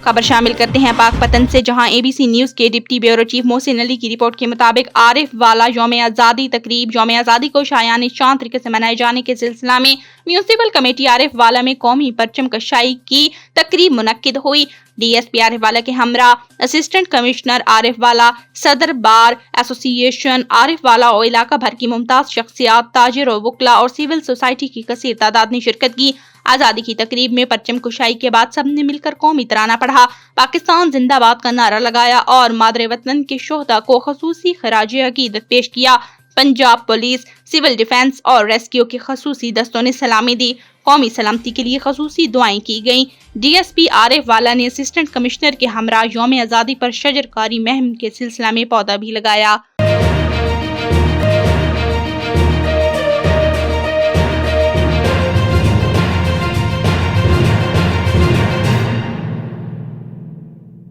خبر شامل کرتے ہیں پاک پتن سے، جہاں ABC نیوز کے ڈپٹی بیورو چیف محسن علی کی رپورٹ کے مطابق عارف والا یوم آزادی تقریب یوم آزادی کو شایان شان طریقے سے منائے جانے کے سلسلہ میں میونسپل کمیٹی عارف والا میں قومی پرچم کشائی کی تقریب منعقد ہوئی۔ DSP عارف والا کے ہمراہ اسسٹنٹ کمشنر عارف والا، صدر بار ایسوسی ایشن عارف والا اور علاقہ بھر کی ممتاز شخصیات، تاجر اور وکلاء اور سول سوسائٹی کی کثیر تعداد نے شرکت کی۔ آزادی کی تقریب میں پرچم کشائی کے بعد سب نے مل کر قومی ترانہ پڑھا، پاکستان زندہ باد کا نعرہ لگایا اور مادر وطن کے شہداء کو خصوصی خراج عقیدت پیش کیا۔ پنجاب پولیس، سول ڈیفنس اور ریسکیو کے خصوصی دستوں نے سلامی دی۔ قومی سلامتی کے لیے خصوصی دعائیں کی گئیں۔ DSP عارف والا نے اسسٹنٹ کمشنر کے ہمراہ یوم آزادی پر شجر کاری مہم کے سلسلہ میں پودا بھی لگایا۔